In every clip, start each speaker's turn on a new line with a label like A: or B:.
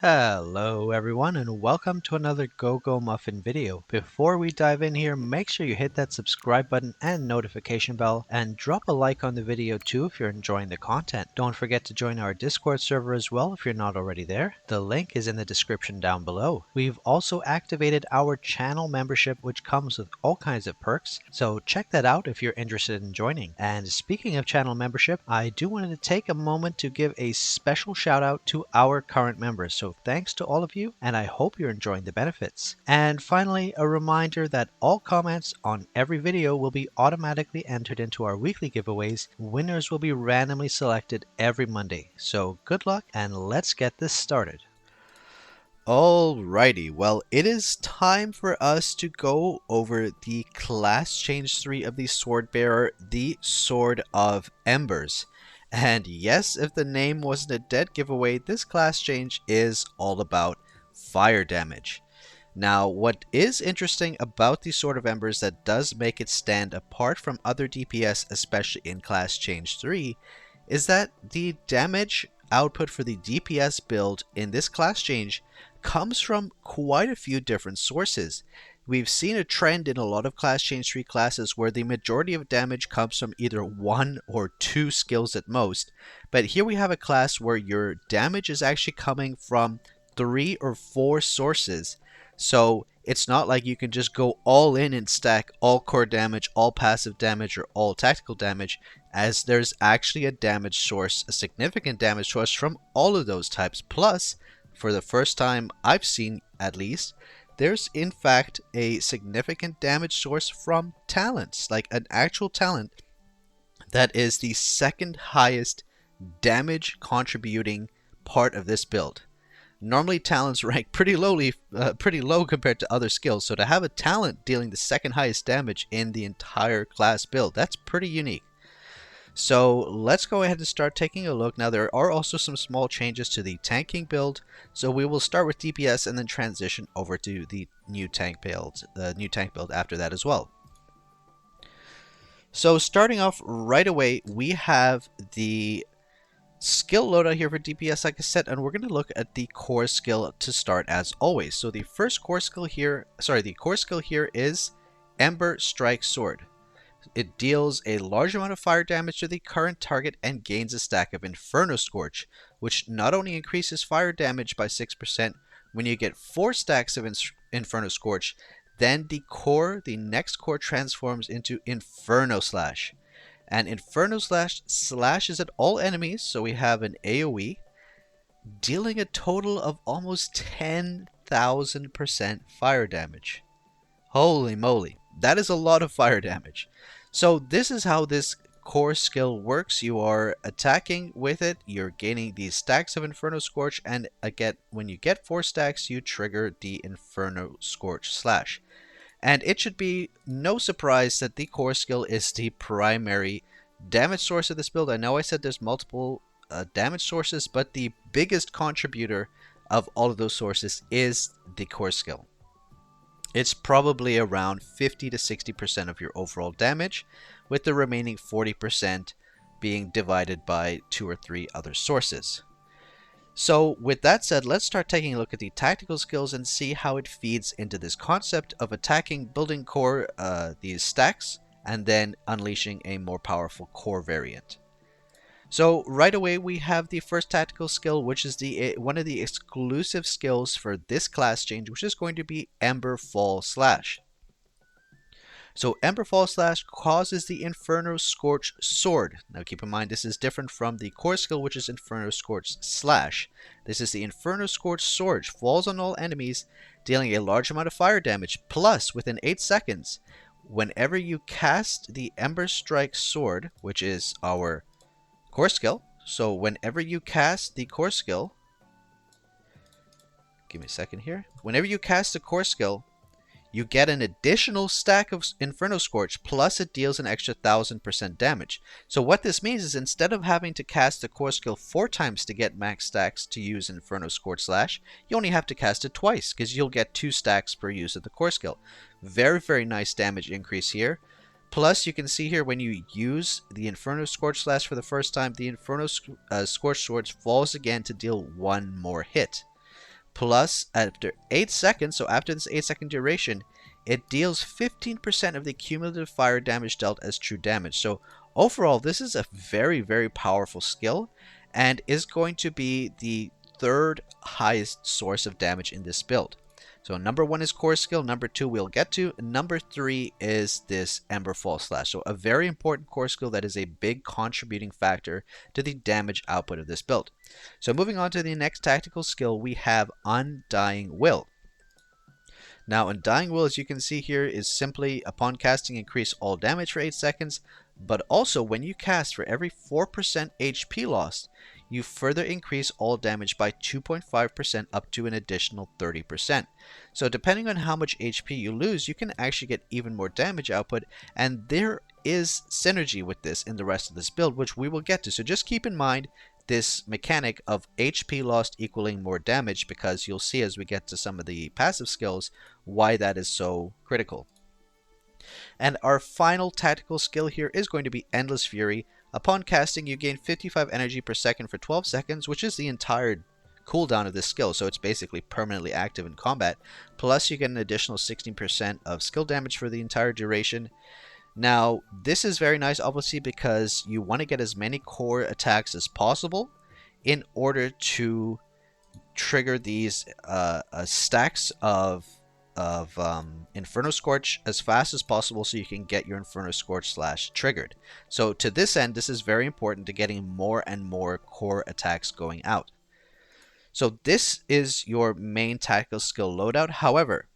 A: Hello everyone and welcome to another Muffin video. Before we dive in here, make sure you hit that subscribe button and notification bell and drop a like on the video too if you're enjoying the content. Don't forget to join our Discord server as well if you're not already there. The link is in the description down below. We've also activated our channel membership which comes with all kinds of perks, so check that out if you're interested in joining. And speaking of channel membership, I do want to take a moment to give a special shout out to our current members. So thanks to all of you, and I hope you're enjoying the benefits. And finally, a reminder that all comments on every video will be automatically entered into our weekly giveaways. Winners will be randomly selected every Monday. So good luck, and let's get this started.
B: Alrighty, well, it is time for us to go over the class change 3 of the Sword Bearer, the Sword of Embers. And yes, if the name wasn't a dead giveaway, this class change is all about fire damage. Now, what is interesting about the Sword of Embers that does make it stand apart from other DPS, especially in class change 3, is that the damage output for the DPS build in this class change comes from quite a few different sources. We've seen a trend in a lot of class change 3 classes where the majority of damage comes from either one or two skills at most, but here we have a class where your damage is actually coming from 3 or 4 sources. So it's not like you can just go all in and stack all core damage, all passive damage, or all tactical damage, as there's actually a damage source, a significant damage source from all of those types. Plus, for the first time I've seen at least, there's in fact a significant damage source from talents, like an actual talent that is the second highest damage contributing part of this build. Normally talents rank pretty low compared to other skills, so to have a talent dealing the second highest damage in the entire class build, that's pretty unique. So let's go ahead and start taking a look. Now there are also some small changes to the tanking build, so we will start with DPS and then transition over to the new tank build after that as well. So starting off right away, we have the skill loadout here for DPS, like I said, and we're going to look at the core skill to start as always. So the core skill here is Ember Strike Sword. It deals a large amount of fire damage to the current target and gains a stack of Inferno Scorch, which not only increases fire damage by 6%, when you get 4 stacks of Inferno Scorch, then the next core transforms into Inferno Slash. And Inferno Slash slashes at all enemies, so we have an AoE, dealing a total of almost 10,000% fire damage. Holy moly, that is a lot of fire damage. So this is how this core skill works. You are attacking with it, you're gaining these stacks of Inferno Scorch, and again, when you get 4 stacks, you trigger the Inferno Scorch Slash. And it should be no surprise that the core skill is the primary damage source of this build. I know I said there's multiple damage sources, but the biggest contributor of all of those sources is the core skill. It's probably around 50 to 60% of your overall damage, with the remaining 40% being divided by 2 or 3 other sources. So with that said, let's start taking a look at the tactical skills and see how it feeds into this concept of attacking, building core, these stacks, and then unleashing a more powerful core variant. So right away we have the first tactical skill, which is one of the exclusive skills for this class change, which is going to be Ember Fall Slash. So Ember Fall Slash causes the Inferno Scorch Sword. Now keep in mind this is different from the core skill, which is Inferno Scorch Slash. This is the Inferno Scorch Sword, falls on all enemies, dealing a large amount of fire damage. Plus, within 8 seconds, whenever you cast the Ember Strike Sword, which is our core skill, so whenever you cast the core skill, give me a second here, whenever you cast the core skill, you get an additional stack of Inferno Scorch, plus it deals an extra 1000% damage. So what this means is instead of having to cast the core skill 4 times to get max stacks to use Inferno Scorch Slash, you only have to cast it twice, because you'll get 2 stacks per use of the core skill. Very, very nice damage increase here. Plus, you can see here when you use the Inferno Scorch Slash for the first time, the Inferno Scorch Sword falls again to deal 1 more hit. Plus, after 8 seconds, so after this 8-second duration, it deals 15% of the cumulative fire damage dealt as true damage. So overall, this is a very, very powerful skill and is going to be the third highest source of damage in this build. So number 1 is core skill, number 2 we'll get to, number 3 is this Emberfall Slash. So a very important core skill that is a big contributing factor to the damage output of this build. So moving on to the next tactical skill, we have Undying Will. Now, Undying Will, as you can see here, is simply upon casting increase all damage for 8 seconds, but also when you cast, for every 4% HP lost, you further increase all damage by 2.5% up to an additional 30%. So depending on how much HP you lose, you can actually get even more damage output, and there is synergy with this in the rest of this build, which we will get to. So just keep in mind this mechanic of HP lost equaling more damage, because you'll see as we get to some of the passive skills why that is so critical. And our final tactical skill here is going to be Endless Fury. Upon casting, you gain 55 energy per second for 12 seconds, which is the entire cooldown of this skill, so it's basically permanently active in combat. Plus, you get an additional 16% of skill damage for the entire duration. Now, this is very nice, obviously, because you want to get as many core attacks as possible in order to trigger these stacks of Inferno Scorch as fast as possible, so you can get your Inferno Scorch Slash triggered. So to this end, this is very important to getting more and more core attacks going out. So this is your main tactical skill loadout. However,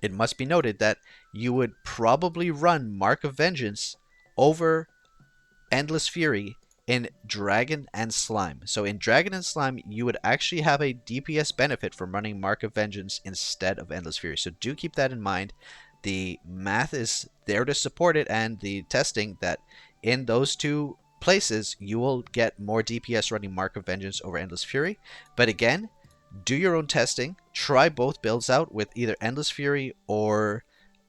B: it must be noted that you would probably run Mark of Vengeance over Endless Fury in Dragon and Slime. So in Dragon and Slime, you would actually have a DPS benefit from running Mark of Vengeance instead of Endless Fury. So do keep that in mind. The math is there to support it, and the testing that in those two places, you will get more DPS running Mark of Vengeance over Endless Fury. But again, do your own testing. Try both builds out with either Endless Fury or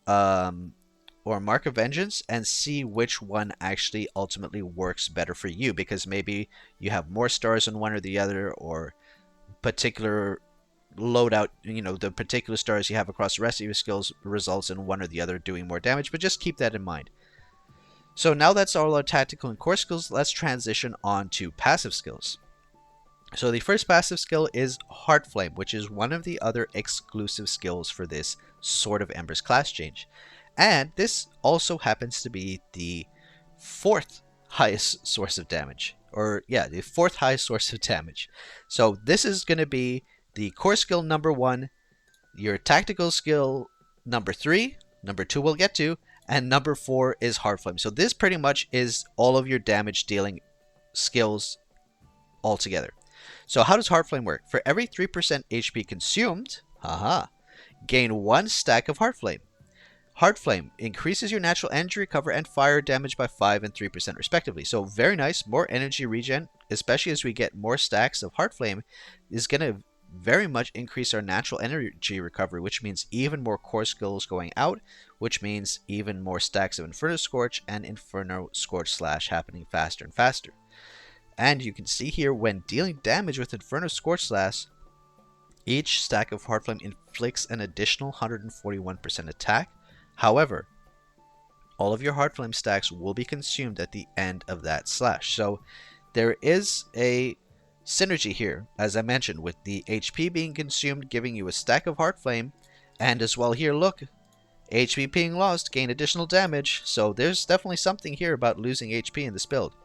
B: Mark of Vengeance, and see which one actually ultimately works better for you, because maybe you have more stars on one or the other, or particular loadout, the particular stars you have across the rest of your skills results in one or the other doing more damage, but just keep that in mind. So now that's all our tactical and core skills, let's transition on to passive skills. So the first passive skill is Heart Flame, which is one of the other exclusive skills for this Sword of Embers class change. And this also happens to be the fourth highest source of damage. The fourth highest source of damage. So this is going to be the core skill number 1, your tactical skill number 3, number 2 we'll get to, and number 4 is Heart Flame. So this pretty much is all of your damage dealing skills altogether. So how does Heart Flame work? For every 3% HP consumed, gain 1 stack of Heart Flame. Heart Flame increases your natural energy recover and fire damage by 5 and 3% respectively. So very nice, more energy regen, especially as we get more stacks of Heart Flame, is going to very much increase our natural energy recovery, which means even more core skills going out, which means even more stacks of Inferno Scorch and Inferno Scorch Slash happening faster and faster. And you can see here, when dealing damage with Inferno Scorch Slash, each stack of Heart Flame inflicts an additional 141% attack. However, all of your Heart Flame stacks will be consumed at the end of that slash. So there is a synergy here, as I mentioned, with the HP being consumed, giving you a stack of Heart Flame, and as well here, look, HP being lost, gain additional damage. So there's definitely something here about losing HP in this build.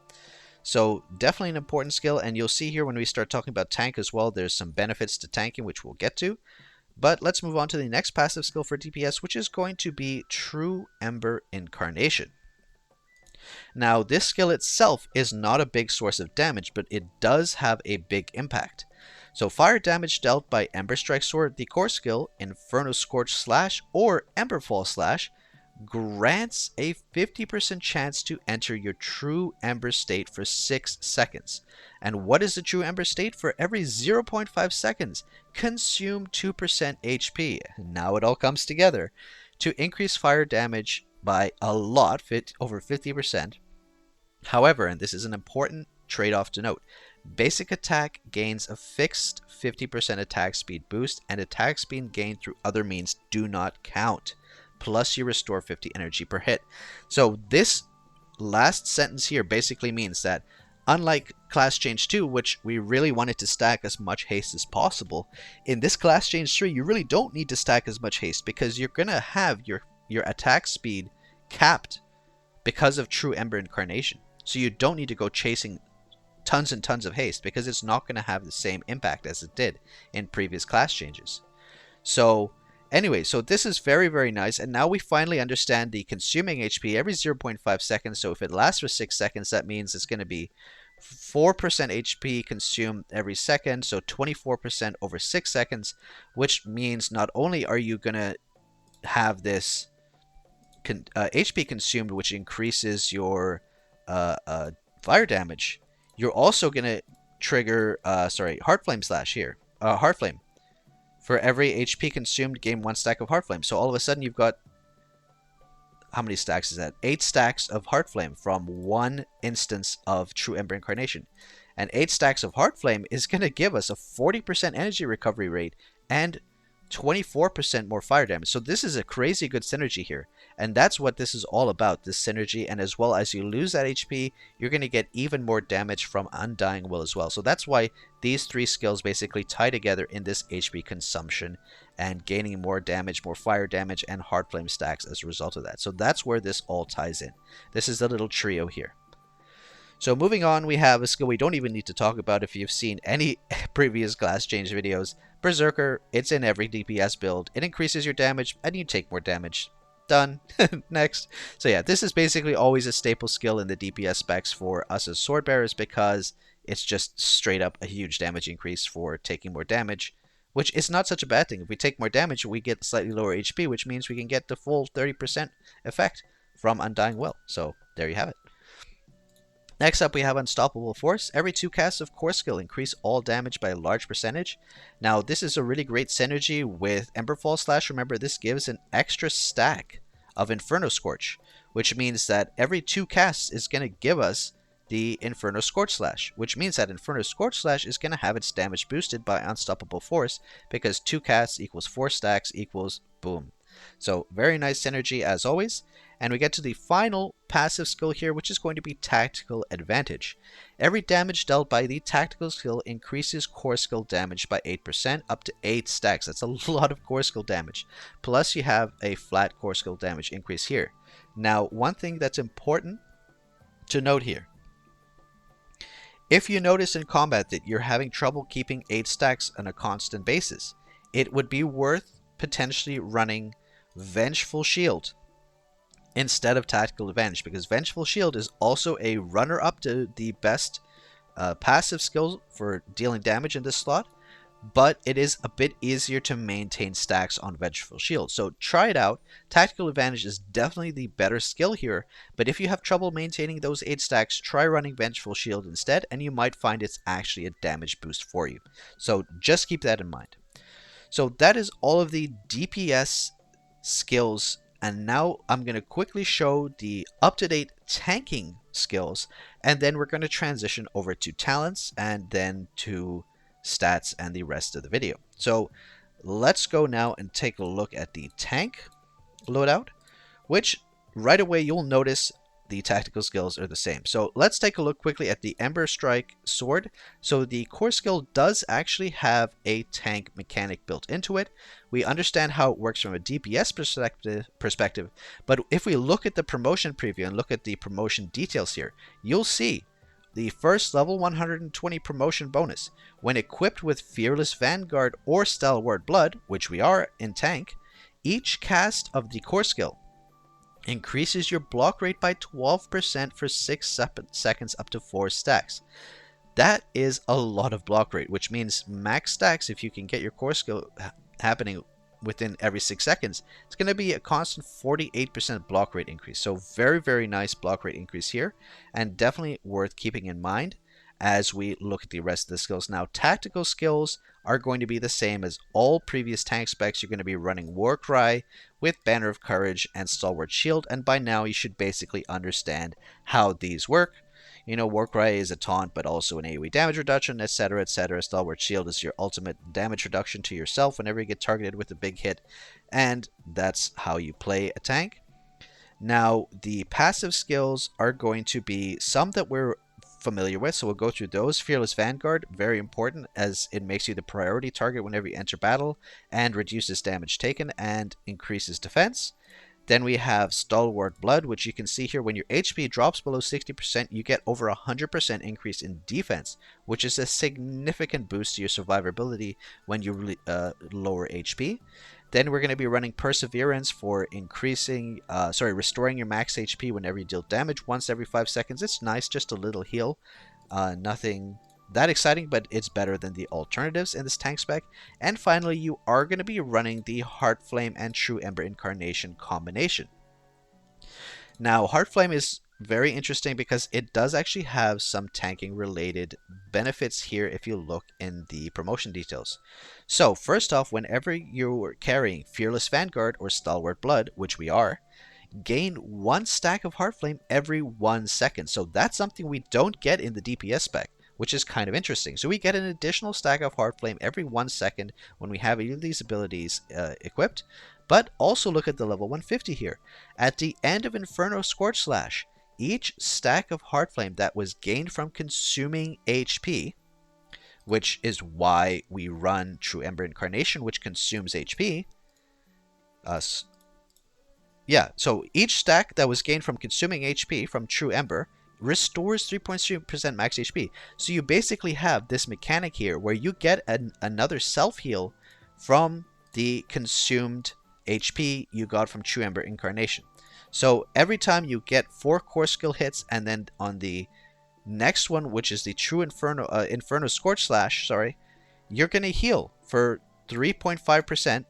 B: So definitely an important skill, and you'll see here when we start talking about tank as well, there's some benefits to tanking, which we'll get to. But let's move on to the next passive skill for DPS, which is going to be True Ember Incarnation. Now, this skill itself is not a big source of damage, but it does have a big impact. So fire damage dealt by Ember Strike Sword, the core skill, Inferno Scorch Slash, or Emberfall Slash, grants a 50% chance to enter your true Ember state for 6 seconds. And what is the true Ember state? For every 0.5 seconds, consume 2% HP. Now it all comes together to increase fire damage by a lot, over 50%. However, and this is an important trade-off to note, Basic attack gains a fixed 50% attack speed boost, and attack speed gained through other means do not count. Plus you restore 50 energy per hit. So this last sentence here basically means that unlike Class Change 2, which we really wanted to stack as much haste as possible, in this Class Change 3 you really don't need to stack as much haste because you're going to have your attack speed capped because of True Ember Incarnation. So you don't need to go chasing tons and tons of haste because it's not going to have the same impact as it did in previous class changes. So anyway, so this is very, very nice. And now we finally understand the consuming HP every 0.5 seconds. So if it lasts for 6 seconds, that means it's going to be 4% HP consumed every second. So 24% over 6 seconds, which means not only are you going to have this HP consumed, which increases your fire damage, you're also going to trigger, Heart Flame Slash here. Heart Flame. For every HP consumed, gain 1 stack of Heart Flame. So all of a sudden you've got, how many stacks is that? 8 stacks of Heart Flame from 1 instance of True Ember Incarnation. And 8 stacks of Heart Flame is going to give us a 40% energy recovery rate and 24% more fire damage. So this is a crazy good synergy here. And that's what this is all about, this synergy. And as well as you lose that HP, you're going to get even more damage from Undying Will as well. So that's why these 3 skills basically tie together in this HP consumption and gaining more damage, more fire damage, and Heart Flame stacks as a result of that. So that's where this all ties in. This is the little trio here. So moving on, we have a skill we don't even need to talk about if you've seen any previous class change videos. Berserker, it's in every DPS build. It increases your damage and you take more damage. Done. Next. So yeah, this is basically always a staple skill in the DPS specs for us as sword bearers because it's just straight up a huge damage increase for taking more damage, which is not such a bad thing. If we take more damage, we get slightly lower HP, which means we can get the full 30% effect from Undying Will. So there you have it. Next up, we have Unstoppable Force. Every 2 casts of Core Skill increase all damage by a large percentage. Now, this is a really great synergy with Emberfall Slash. Remember, this gives an extra stack of Inferno Scorch, which means that every 2 casts is going to give us the Inferno Scorch Slash, which means that Inferno Scorch Slash is going to have its damage boosted by Unstoppable Force because 2 casts equals 4 stacks equals boom. So very nice synergy as always. And we get to the final passive skill here, which is going to be Tactical Advantage. Every damage dealt by the tactical skill increases core skill damage by 8% up to 8 stacks. That's a lot of core skill damage. Plus you have a flat core skill damage increase here. Now, one thing that's important to note here. If you notice in combat that you're having trouble keeping 8 stacks on a constant basis, it would be worth potentially running Vengeful Shield instead of Tactical Advantage, because Vengeful Shield is also a runner-up to the best passive skill for dealing damage in this slot, but it is a bit easier to maintain stacks on Vengeful Shield. So try it out. Tactical Advantage is definitely the better skill here, but if you have trouble maintaining those 8 stacks, try running Vengeful Shield instead, and you might find it's actually a damage boost for you. So just keep that in mind. So that is all of the DPS skills, and now I'm going to quickly show the up-to-date tanking skills, and then we're going to transition over to talents and then to stats and the rest of the video. So let's go now and take a look at the tank loadout, which right away you'll notice the tactical skills are the same. So let's take a look quickly at the Ember Strike Sword. So the core skill does actually have a tank mechanic built into it. We understand how it works from a DPS perspective, but if we look at the promotion preview and look at the promotion details here, you'll see the first level 120 promotion bonus. When equipped with Fearless Vanguard or Stalwart Blood, which we are in tank, each cast of the core skill increases your block rate by 12% for 6 seconds up to 4 stacks. That is a lot of block rate, which means max stacks, if you can get your core skill happening within every 6 seconds, it's going to be a constant 48% block rate increase. So very, very nice block rate increase here, and definitely worth keeping in mind as we look at the rest of the skills. Now, tactical skills are going to be the same as all previous tank specs. You're going to be running Warcry with Banner of Courage and Stalwart Shield, and by now you should basically understand how these work. Warcry is a taunt, but also an AoE damage reduction, etc., etc. Stalwart Shield is your ultimate damage reduction to yourself whenever you get targeted with a big hit, and that's how you play a tank. Now, the passive skills are going to be some that we're familiar with, so we'll go through those. Fearless Vanguard, very important, as it makes you the priority target whenever you enter battle, and reduces damage taken and increases defense. Then we have Stalwart Blood, which you can see here. When your HP drops below 60%, you get over 100% increase in defense, which is a significant boost to your survivability when you lower HP. Then we're going to be running Perseverance for restoring your max HP whenever you deal damage once every 5 seconds. It's nice, just a little heal. Nothing that exciting, but it's better than the alternatives in this tank spec. And finally, you are going to be running the Heart Flame and True Ember Incarnation combination. Now, Heart Flame is very interesting because it does actually have some tanking related benefits here if you look in the promotion details. So first off, whenever you're carrying Fearless Vanguard or Stalwart Blood, which we are, gain 1 stack of Heart Flame every 1 second. So that's something we don't get in the DPS spec, which is kind of interesting. So we get an additional stack of Heart Flame every 1 second when we have either of these abilities equipped. But also look at the level 150 here. At the end of Inferno Scorch Slash, each stack of Heart Flame that was gained from consuming HP, which is why we run True Ember Incarnation, which consumes HP. So each stack that was gained from consuming HP from True Ember restores 3.3% max HP. So you basically have this mechanic here where you get another self-heal from the consumed HP you got from True Ember Incarnation. So every time you get 4 core skill hits, and then on the next one, which is the True Inferno Scorch Slash, you're going to heal for 3.5%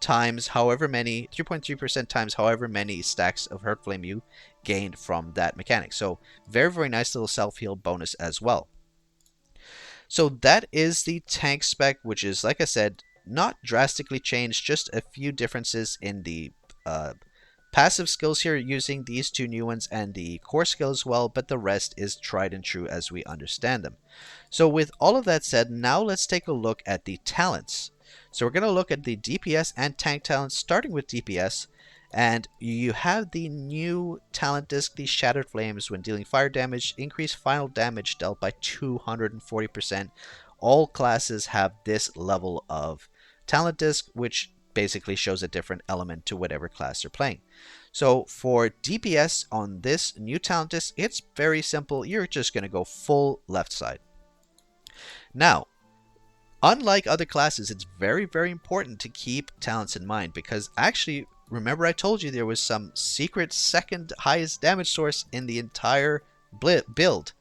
B: times however many, 3.3% times however many stacks of Heart Flame you gained from that mechanic. So very, very nice little self-heal bonus as well. So that is the tank spec, which is, like I said, not drastically changed, just a few differences in the passive skills here using these 2 new ones and the core skill as well, but the rest is tried and true as we understand them. So with all of that said, now let's take a look at the talents. So we're going to look at the DPS and tank talents, starting with DPS. And you have the new talent disc, the Shattered Flames. When dealing fire damage, increase final damage dealt by 240%. All classes have this level of talent disc, which basically shows a different element to whatever class you're playing. So for DPS on this new talent disc, it's very simple. You're just going to go full left side. Now, unlike other classes, it's very, very important to keep talents in mind, because actually, remember I told you there was some secret second highest damage source in the entire build.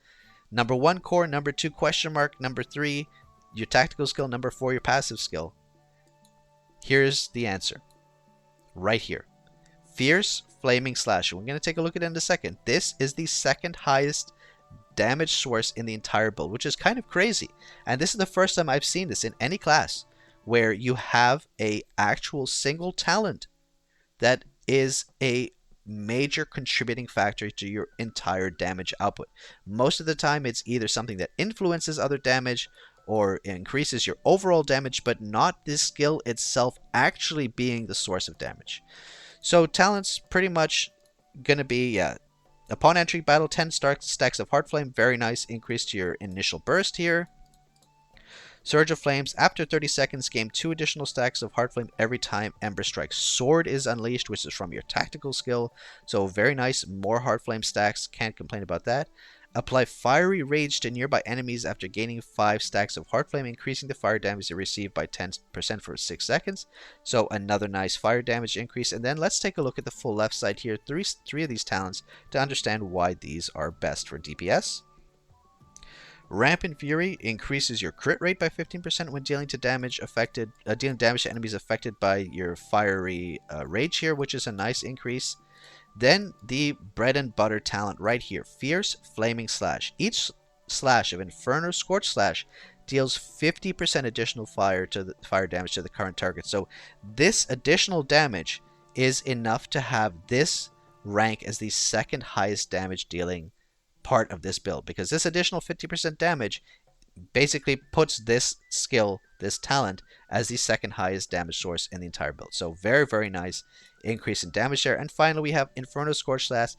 B: Number 1 core, number 2 question mark, number 3 your tactical skill, number 4 your passive skill. Here's the answer right here. Fierce Flaming Slash. We're going to take a look at it in a second. This is the second highest damage source in the entire build, which is kind of crazy. And this is the first time I've seen this in any class, where you have a actual single talent that is a major contributing factor to your entire damage output. Most of the time it's either something that influences other damage or increases your overall damage, but not this skill itself actually being the source of damage. So talents pretty much gonna be, upon entering battle, 10 stacks of Heart Flame, very nice increase to your initial burst here. Surge of Flames, after 30 seconds, gain 2 additional stacks of Heart Flame every time Ember Strike Sword is unleashed, which is from your tactical skill. So very nice, more Heart Flame stacks, can't complain about that. Apply Fiery Rage to nearby enemies after gaining 5 stacks of Heart Flame, increasing the fire damage they receive by 10% for 6 seconds. So another nice fire damage increase. And then let's take a look at the full left side here, three of these talents, to understand why these are best for DPS. Rampant Fury increases your crit rate by 15% when dealing damage to enemies affected by your fiery rage here, which is a nice increase. Then the bread and butter talent right here, Fierce Flaming Slash. Each slash of Inferno Scorch Slash deals 50% additional fire damage to the current target. So this additional damage is enough to have this rank as the second highest damage dealing part of this build, because this additional 50% damage basically puts this skill, this talent, as the second highest damage source in the entire build. So very, very nice increase in damage there. And finally, we have Inferno Scorch Slash.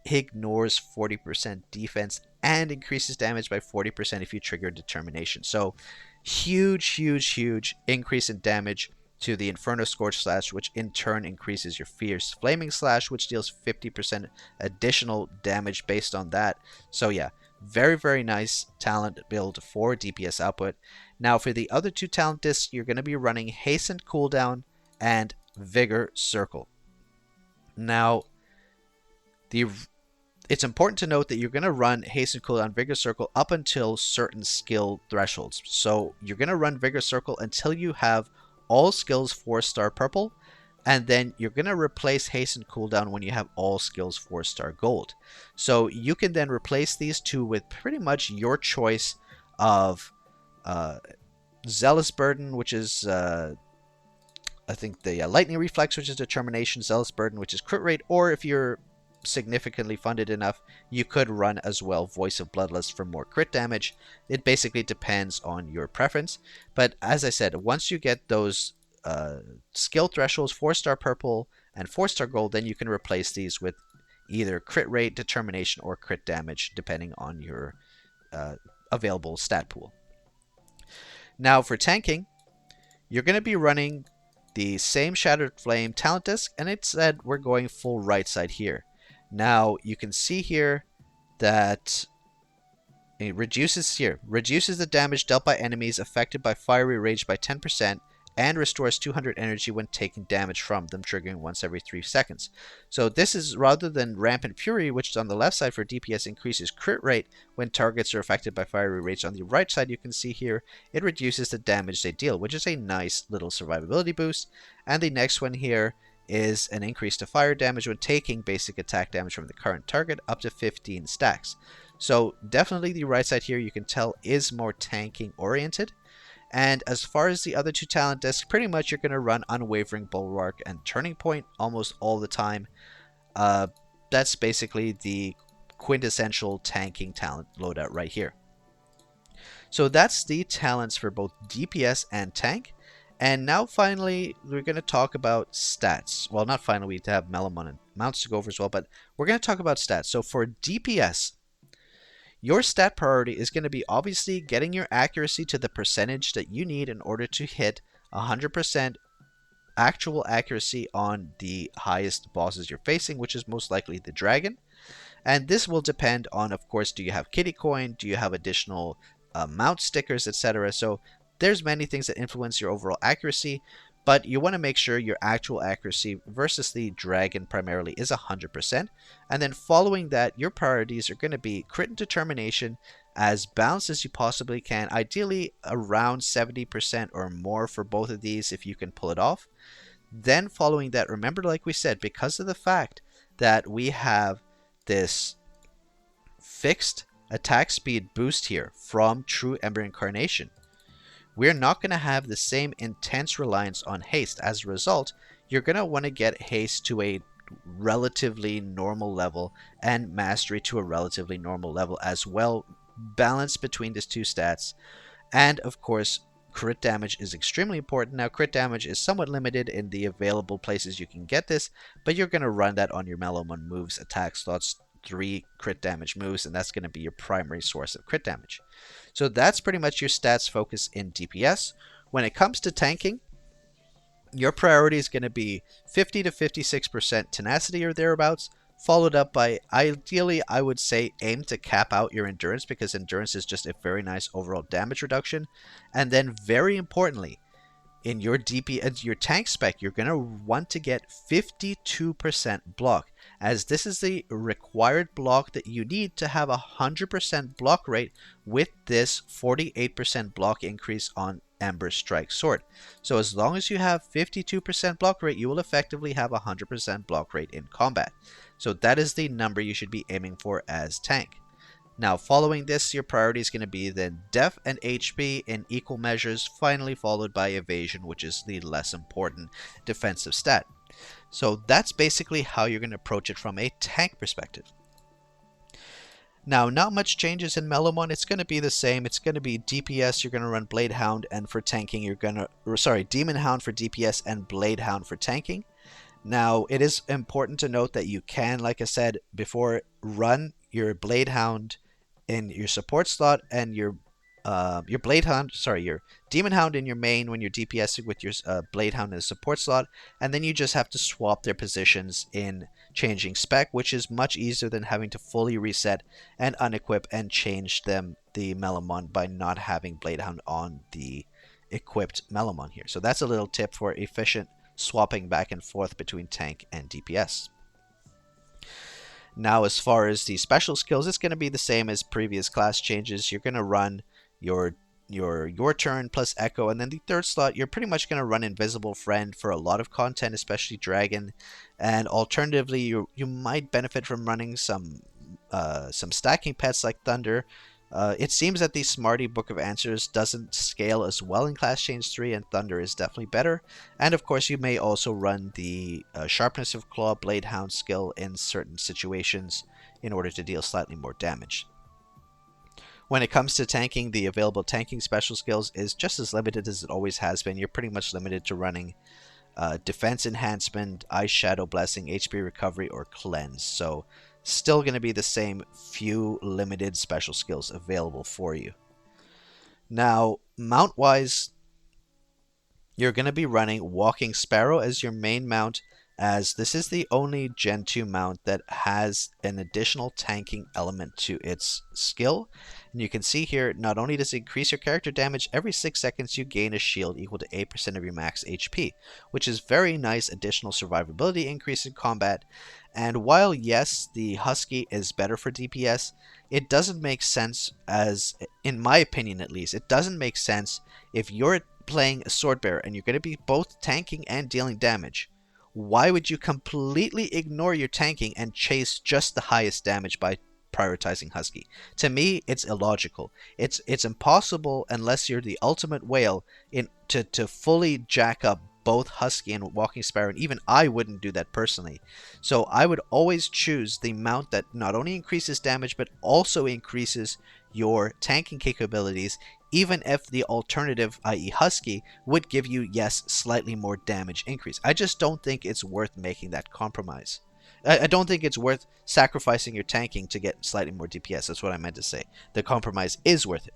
B: Ignores 40% defense and increases damage by 40% if you trigger determination. So huge, huge, huge increase in damage to the Inferno Scorch Slash, which in turn increases your Fierce Flaming Slash, which deals 50% additional damage based on that. So yeah, very, very nice talent build for DPS output. Now for the other two talent discs, you're going to be running Hastened Cooldown and Vigor Circle. Now, it's important to note that you're going to run Hasten Cooldown Vigor Circle up until certain skill thresholds. So you're going to run Vigor Circle until you have all skills 4-star purple, and then you're going to replace Hasten Cooldown when you have all skills 4-star gold. So you can then replace these two with pretty much your choice of Zealous Burden, which is I think the Lightning Reflex, which is Determination, Zealous Burden, which is crit rate, or if you're significantly funded enough, you could run as well Voice of Bloodlust for more crit damage. It basically depends on your preference. But as I said, once you get those skill thresholds, 4-star purple and 4-star gold, then you can replace these with either crit rate, determination, or crit damage, depending on your available stat pool. Now for tanking, you're going to be running the same Shattered Flame talent disc, and it said we're going full right side here. Now you can see here that it reduces the damage dealt by enemies affected by Fiery Rage by 10%, and restores 200 energy when taking damage from them, triggering once every 3 seconds. So this is rather than Rampant Fury, which is on the left side for DPS, increases crit rate when targets are affected by Fiery Rage. On the right side, you can see here, it reduces the damage they deal, which is a nice little survivability boost. And the next one here is an increase to fire damage when taking basic attack damage from the current target, up to 15 stacks. So definitely the right side here, you can tell, is more tanking oriented. And as far as the other two talent discs, pretty much you're going to run Unwavering Bulwark and Turning Point almost all the time. That's basically the quintessential tanking talent loadout right here. So that's the talents for both DPS and tank. And now finally, we're going to talk about stats. Well, not finally, we have Melammon and mounts to go over as well, but we're going to talk about stats. So for DPS, your stat priority is going to be obviously getting your accuracy to the percentage that you need in order to hit 100% actual accuracy on the highest bosses you're facing, which is most likely the dragon. And this will depend on, of course, do you have kitty coin, do you have additional mount stickers, etc. So there's many things that influence your overall accuracy, but you want to make sure your actual accuracy versus the dragon primarily is 100%. And then following that, your priorities are going to be crit and determination as balanced as you possibly can, ideally around 70% or more for both of these if you can pull it off. Then following that, remember, like we said, because of the fact that we have this fixed attack speed boost here from True Ember Incarnation, we're not going to have the same intense reliance on haste. As a result, you're going to want to get haste to a relatively normal level and mastery to a relatively normal level as well, balanced between these two stats. And of course, crit damage is extremely important. Now, crit damage is somewhat limited in the available places you can get this, but you're going to run that on your Melammon moves, attack slots, 3 crit damage moves, and that's going to be your primary source of crit damage. So that's pretty much your stats focus in DPS. When it comes to tanking, your priority is going to be 50 to 56% tenacity or thereabouts, followed up by, ideally, I would say aim to cap out your endurance, because endurance is just a very nice overall damage reduction. And then very importantly, in your DPS, your tank spec, you're going to want to get 52% block, as this is the required block that you need to have 100% block rate with this 48% block increase on Ember Strike Sword. So as long as you have 52% block rate, you will effectively have 100% block rate in combat. So that is the number you should be aiming for as tank. Now, following this, your priority is going to be then Def and HP in equal measures, finally followed by Evasion, which is the less important defensive stat. So that's basically how you're going to approach it from a tank perspective. Now, not much changes in Melammon. It's going to be the same. It's going to be DPS, you're going to run Blade Hound, and for tanking, you're going to, or sorry, Demon Hound for DPS and Blade Hound for tanking. Now, it is important to note that you can, like I said before, run your Blade Hound in your support slot and your Blade Hound, sorry, your Demon Hound in your main when you're DPSing with your Blade Hound in the support slot, and then you just have to swap their positions in changing spec, which is much easier than having to fully reset and unequip and change them the Melammon by not having Blade Hound on the equipped Melammon here. So that's a little tip for efficient swapping back and forth between tank and DPS. Now, as far as the special skills, it's going to be the same as previous class changes. You're going to run your your turn plus Echo, and then the third slot, you're pretty much going to run Invisible Friend for a lot of content, especially Dragon. And alternatively, you might benefit from running some stacking pets like Thunder. It seems that the Smarty Book of Answers doesn't scale as well in Class Change 3, and Thunder is definitely better. And of course, you may also run the Sharpness of Claw Blade Hound skill in certain situations in order to deal slightly more damage. When it comes to tanking, the available tanking special skills is just as limited as it always has been. You're pretty much limited to running Defense Enhancement, Ice Shadow Blessing, HP Recovery, or Cleanse. So still going to be the same few limited special skills available for you. Now, mount-wise, you're going to be running Walking Sparrow as your main mount, as this is the only Gen 2 mount that has an additional tanking element to its skill. And you can see here, not only does it increase your character damage, every 6 seconds you gain a shield equal to 8% of your max HP, which is very nice additional survivability increase in combat. And while yes, the Husky is better for DPS, it doesn't make sense, as in my opinion at least, it doesn't make sense if you're playing a Swordbearer and you're going to be both tanking and dealing damage. Why would you completely ignore your tanking and chase just the highest damage by prioritizing Husky? To me, it's illogical. It's impossible unless you're the ultimate whale to fully jack up both Husky and Walking Sparrow, and even I wouldn't do that personally. So I would always choose the mount that not only increases damage but also increases your tanking capabilities, even if the alternative, i.e. Husky, would give you, yes, slightly more damage increase. I just don't think it's worth making that compromise. I don't think it's worth sacrificing your tanking to get slightly more DPS. That's what I meant to say. The compromise is worth it.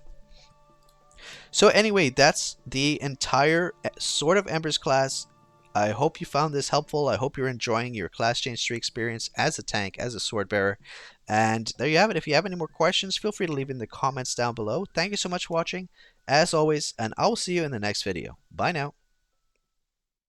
B: So anyway, that's the entire Sword of Embers class. I hope you found this helpful. I hope you're enjoying your Class Change 3 experience as a tank, as a sword bearer. And there you have it. If you have any more questions, feel free to leave in the comments down below. Thank you so much for watching, as always, and I will see you in the next video. Bye now.